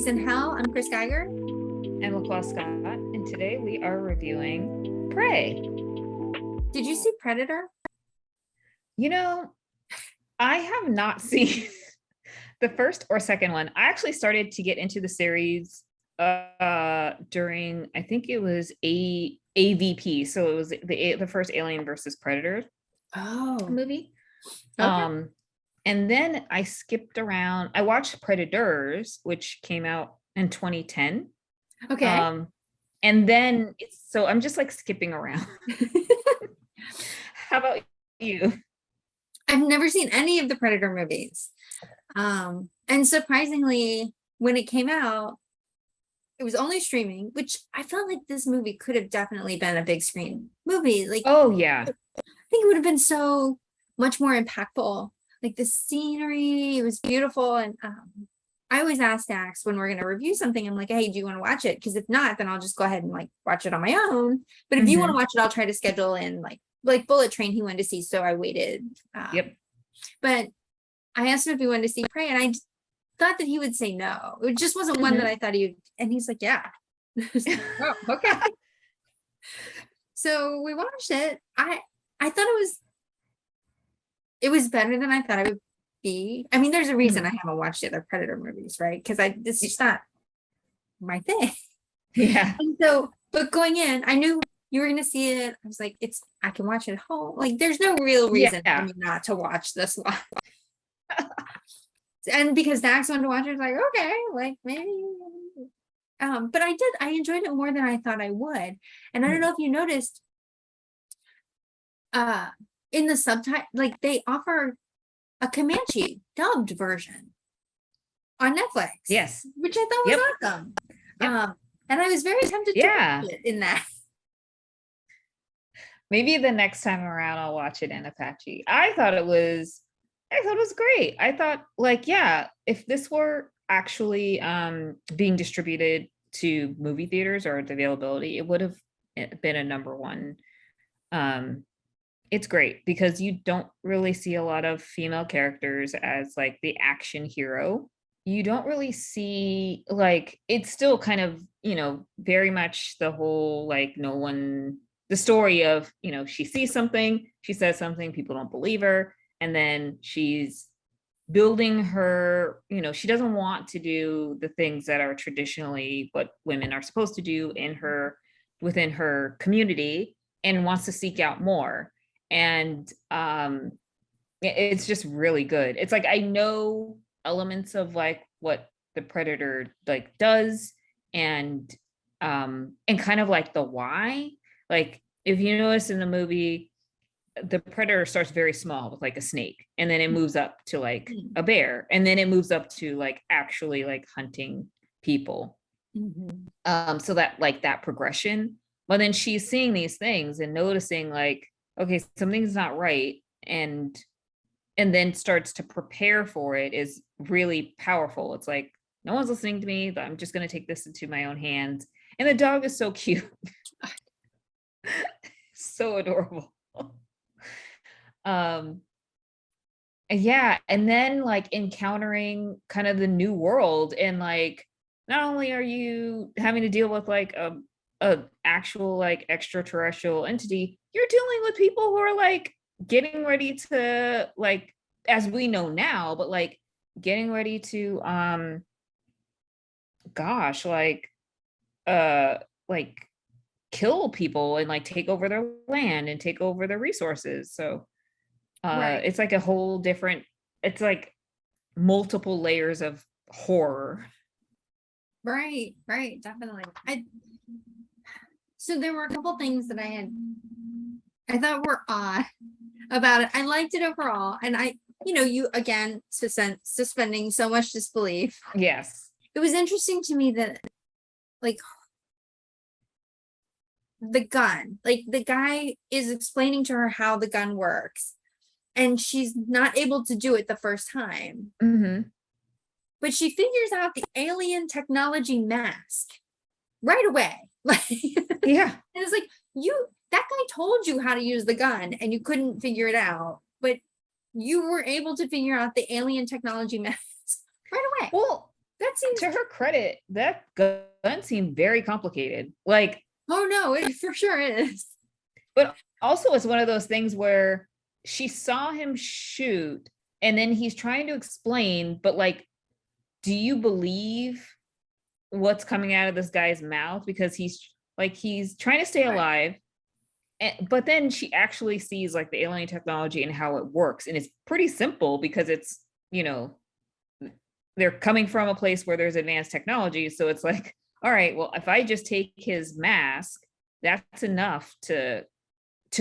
Movies in Hell. I'm Chris Geiger. And LaCroix Scott, and today we are reviewing Prey. Did you see Predator? You know, I have not seen the first or second one. I actually started to get into the series during, I think it was AVP, so it was the first Alien versus Predator movie. Okay. And then I skipped around. I watched Predators, which came out in 2010. Okay. And then so I'm just like skipping around. How about you? I've never seen any of the Predator movies. And surprisingly, when it came out, it was only streaming, which I felt like this movie could have definitely been a big screen movie. Like, Oh yeah. I think it would have been so much more impactful. Like the scenery, it was beautiful. And I always ask Dax when we're going to review something, I'm like, hey, do you want to watch it? Because if not, then I'll just go ahead and like watch it on my own. But if you want to watch it, I'll try to schedule in like Bullet Train he wanted to see. So I waited. Yep. But I asked him if he wanted to see Prey, and I thought that he would say no. It just wasn't one that I thought he would. And he's like, yeah. Oh, okay. So we watched it. I thought it was better than I thought it would be. I mean, there's a reason I haven't watched the other Predator movies, right? Because it's just not my thing. Yeah. And so, but going in, I knew you were gonna see it. I was like, I can watch it at home. Like, there's no real reason for me not to watch this one. And because Dax wanted to watch it, I was like, okay, like maybe. But I enjoyed it more than I thought I would. And I don't know if you noticed, in the subtitle, like they offer a Comanche dubbed version on Netflix. Yes. Which I thought was awesome. Yep. And I was very tempted to watch it in that. Maybe the next time around I'll watch it in Apache. I thought it was great. I thought, like, yeah, if this were actually being distributed to movie theaters or the availability, it would have been a number one. It's great because you don't really see a lot of female characters as like the action hero. You don't really see, like, it's still kind of, very much the whole, like, the story of, she sees something, she says something, people don't believe her. And then she's building her, she doesn't want to do the things that are traditionally what women are supposed to do within her community, and wants to seek out more. And it's just really good. It's like I know elements of like what the Predator like does, and kind of like the why. Like if you notice in the movie, the Predator starts very small with like a snake, and then it moves up to like a bear, and then it moves up to like actually like hunting people. So that like that progression. But then she's seeing these things and noticing like, okay, something's not right, and then starts to prepare for it is really powerful. It's like, no one's listening to me, but I'm just going to take this into my own hands. And the dog is so cute. So adorable. Yeah, and then like encountering kind of the new world, and like not only are you having to deal with like a actual like extraterrestrial entity, you're dealing with people who are like getting ready to, like, as we know now, but like getting ready to like kill people and like take over their land and take over their resources. So it's like a whole different, it's like multiple layers of horror. Right, definitely. So there were a couple things that I thought were odd about it. I liked it overall, and you again suspending so much disbelief. Yes, it was interesting to me that like the gun, like the guy is explaining to her how the gun works, and she's not able to do it the first time. But she figures out the alien technology mask right away. Like, yeah. And it's like, that guy told you how to use the gun and you couldn't figure it out, but you were able to figure out the alien technology mask right away. Well, That seems, To her credit, that gun seemed very complicated. Like, oh no, it for sure is. but also it's one of those things where she saw him shoot and then he's trying to explain, but like, do you believe what's coming out of this guy's mouth? Because he's trying to stay Right. alive. But then she actually sees like the alien technology and how it works. And it's pretty simple because it's, you know, they're coming from a place where there's advanced technology. So it's like, all right, well, if I just take his mask, that's enough to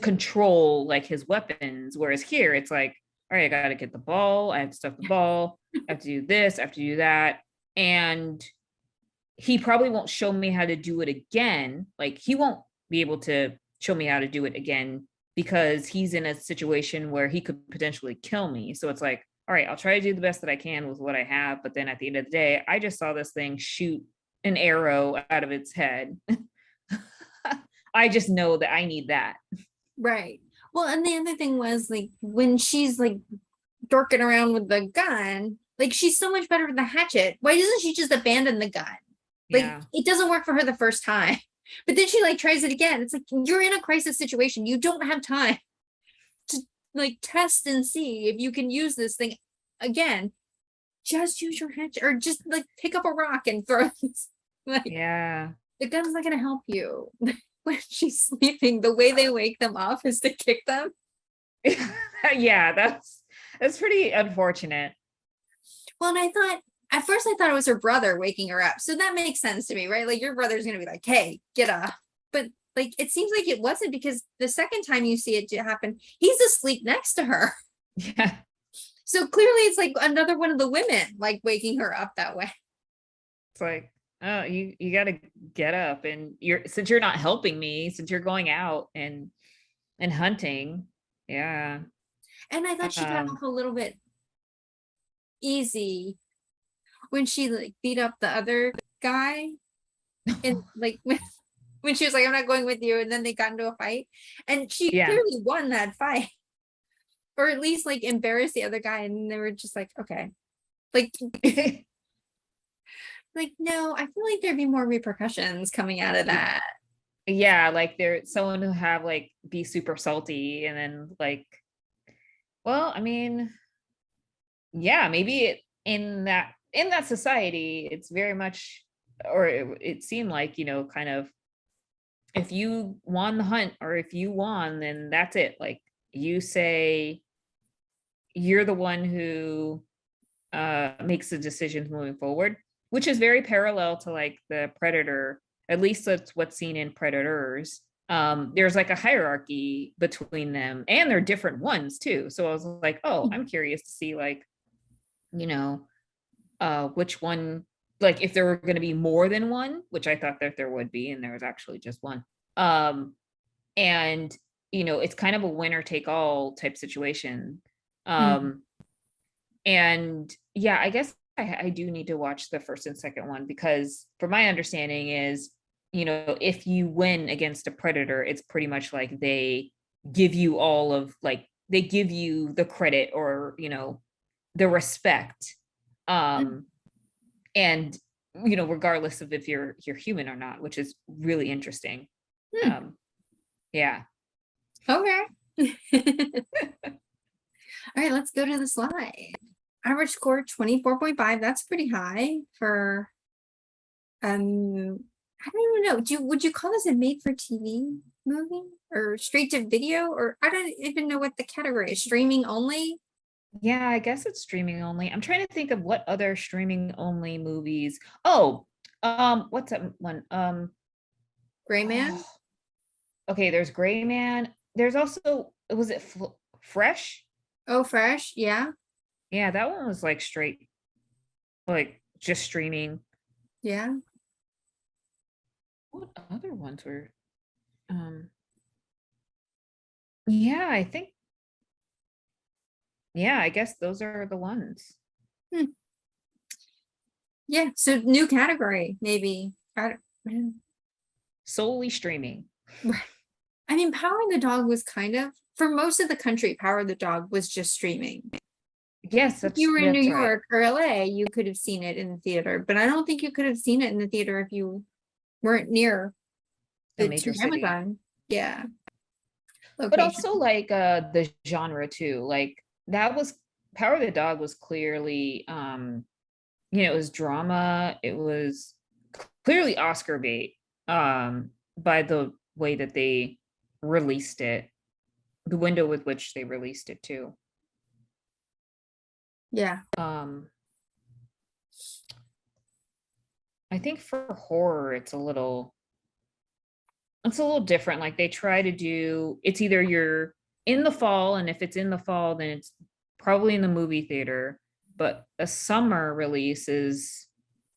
control like his weapons. Whereas here it's like, all right, I gotta get the ball, I have to stuff the ball, I have to do this, I have to do that. And he probably won't show me how to do it again. Like he won't be able to show me how to do it again because he's in a situation where he could potentially kill me. So it's like, all right, I'll try to do the best that I can with what I have. But then at the end of the day, I just saw this thing shoot an arrow out of its head. I just know that I need that. Right. Well, and the other thing was like when she's like dorking around with the gun, like she's so much better with the hatchet. Why doesn't she just abandon the gun? Like Yeah. it doesn't work for her the first time. But then she like tries it again. It's like you're in a crisis situation. You don't have time to like test and see if you can use this thing again. Just use your hatchet or just like pick up a rock and throw this. Like Yeah. the gun's not gonna help you. When she's sleeping, the way they wake them up is to kick them. Yeah, that's pretty unfortunate. Well, and I thought at first I thought it was her brother waking her up. So that makes sense to me, right? Like your brother's gonna be like, hey, get up. But like it seems like it wasn't because the second time you see it happen, he's asleep next to her. Yeah. So clearly it's like another one of the women like waking her up that way. It's like, oh, you got to get up, and since you're not helping me, since you're going out and hunting. Yeah. And I thought she got Um off a little bit easy when she like beat up the other guy and like when she was like, I'm not going with you, and then they got into a fight. And she yeah. clearly won that fight. Or at least like embarrassed the other guy, and they were just like, okay. Like like no, I feel like there'd be more repercussions coming out of that. Yeah, like there's someone who have like be super salty and then like, well, I mean, yeah, maybe in that society, it's very much, or it seemed like, kind of, if you won the hunt or if you won, then that's it. Like you say you're the one who makes the decisions moving forward, which is very parallel to like the predator. At least that's what's seen in predators. There's like a hierarchy between them, and they're different ones too. So I was like, oh, I'm curious to see like, you know, which one, like if there were going to be more than one, which I thought that there would be, and there was actually just one. And it's kind of a winner take all type situation. Hmm. um and yeah, I guess I do need to watch the first and second one, because from my understanding is, if you win against a predator, it's pretty much like they give you all of like, they give you the credit, or the respect. um and regardless of if you're human or not, which is really interesting. Hmm. um yeah. Okay. All right, let's go to the slide. Average score 24.5. That's pretty high for I don't even know. Would you call this a made for TV movie or straight to video? Or I don't even know what the category is. Streaming only? Yeah, I guess it's streaming only. I'm trying to think of what other streaming only movies. Oh, what's that one? Gray Man? Oh, okay, there's Gray Man. There's also, was it Fresh? Oh, Fresh. Yeah. Yeah, that one was like straight, like just streaming. Yeah. What other ones were? Um, yeah, I think, yeah, I guess those are the ones. Hmm. Yeah. So new category, maybe. I don't, Solely streaming. right. I mean, Power of the Dog was kind of for most of the country, Power of the Dog was just streaming. Yes, If you were in New that's right. York or LA, you could have seen it in the theater, but I don't think you could have seen it in the theater if you weren't near A the two major city. Amazon, yeah, But also location. like the genre too. Like that was Power of the Dog was clearly it was drama. It was clearly Oscar bait by the way that they released it, the window with which they released it too. Yeah. Um I think for horror it's a little different. Like they try to do it's either you're in the fall, and if it's in the fall, then it's probably in the movie theater. But a summer release is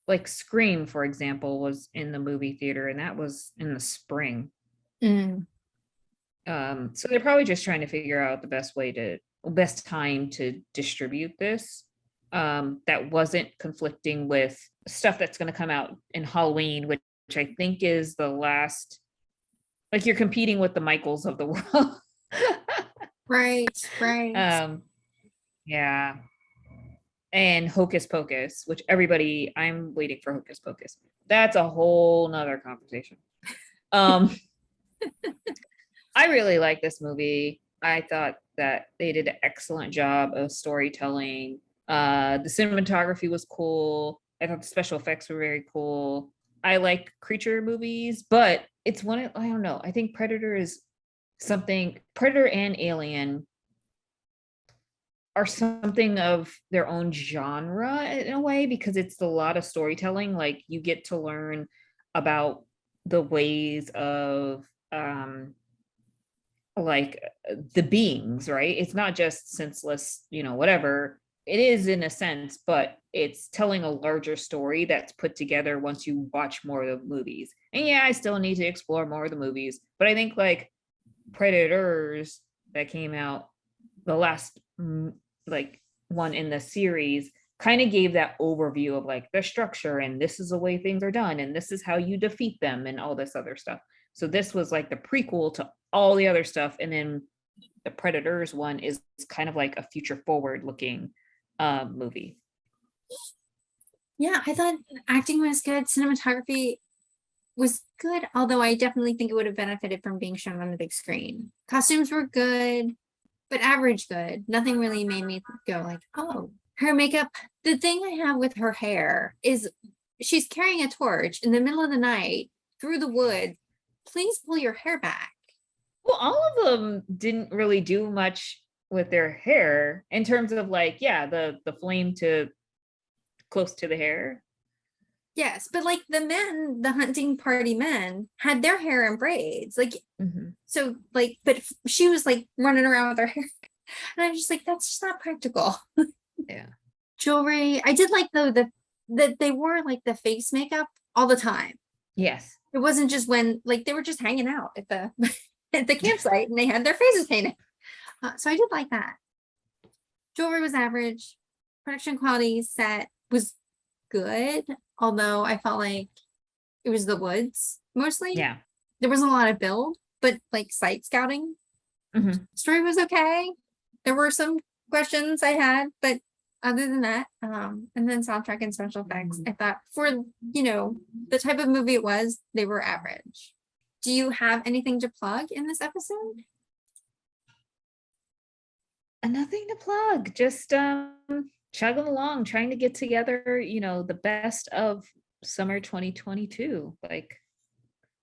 like Scream, for example, was in the movie theater, and that was in the spring. Mm. So they're probably just trying to figure out the best time to distribute this. That wasn't conflicting with stuff that's going to come out in Halloween, which I think is the last. Like you're competing with the Michaels of the world. Right, right. um, yeah, and Hocus Pocus, which I'm waiting for Hocus Pocus. That's a whole nother conversation. Um, I really like this movie. I thought that they did an excellent job of storytelling. The cinematography was cool. I thought the special effects were very cool. I like creature movies, but it's I don't know. I think Predator and Alien are something of their own genre in a way, because it's a lot of storytelling. Like you get to learn about the ways of like the beings, right? It's not just senseless, whatever. It is in a sense, but it's telling a larger story that's put together once you watch more of the movies. And yeah, I still need to explore more of the movies, but I think like Predators that came out, the last like one in the series, kind of gave that overview of like the structure, and this is the way things are done, and this is how you defeat them, and all this other stuff. So this was like the prequel to all the other stuff, and then the Predators one is kind of like a future forward looking movie. Yeah, I thought acting was good. Cinematography was good, although I definitely think it would have benefited from being shown on the big screen. Costumes were good, but average good. Nothing really made me go like, oh, her makeup. The thing I have with her hair is she's carrying a torch in the middle of the night through the woods. Please pull your hair back. Well, all of them didn't really do much with their hair in terms of like, yeah, the flame to close to the hair. Yes, but like the men, the hunting party men had their hair in braids. Like, Mhm. so like, but she was like running around with her hair. And I'm just like, that's just not practical. Yeah. Jewelry. I did like though that they wore like the face makeup all the time. Yes. It wasn't just when like they were just hanging out at the at the campsite and they had their faces painted. So I did like that. Jewelry was average. Production quality set was good, although I felt like it was the woods mostly. Yeah. There wasn't a lot of build, but like site scouting. Mhm. Story was okay. There were some questions I had, but other than that, and then soundtrack and special effects, I thought for the type of movie it was, they were average. Do you have anything to plug in this episode? Nothing to plug. Just chugging along, trying to get together, the best of summer 2022. Like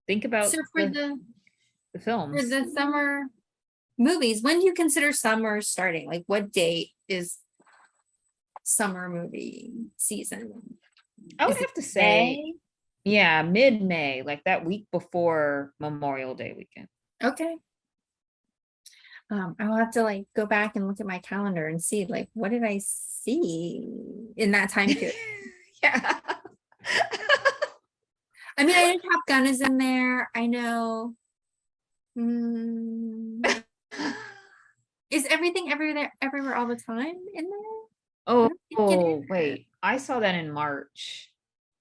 think So about for the for films. the summer movies, when do you consider summer starting? Like what date is summer movie season? I would Is it have to say, May? yeah, mid-May, like that week before Memorial Day weekend. Okay. I will have to like go back and look at my calendar and see like what did I see in that time period. Yeah. I mean, I know Top Gun is in there. I know. mm, is everything everywhere all the time in there? I Oh, don't think it is. wait. I saw that in March.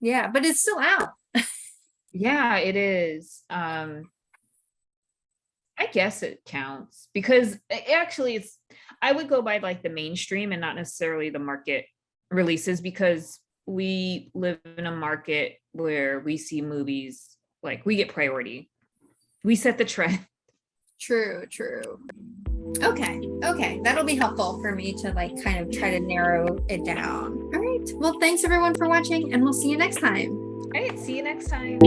Yeah, but it's still out. Yeah, it is. I guess it counts because actually I would go by like the mainstream and not necessarily the market releases, because we live in a market where we see movies like we get priority. We set the trend. True. Okay. That'll be helpful for me to like kind of try to narrow it down. All right. Well, thanks everyone for watching, and we'll see you next time. All right, see you next time.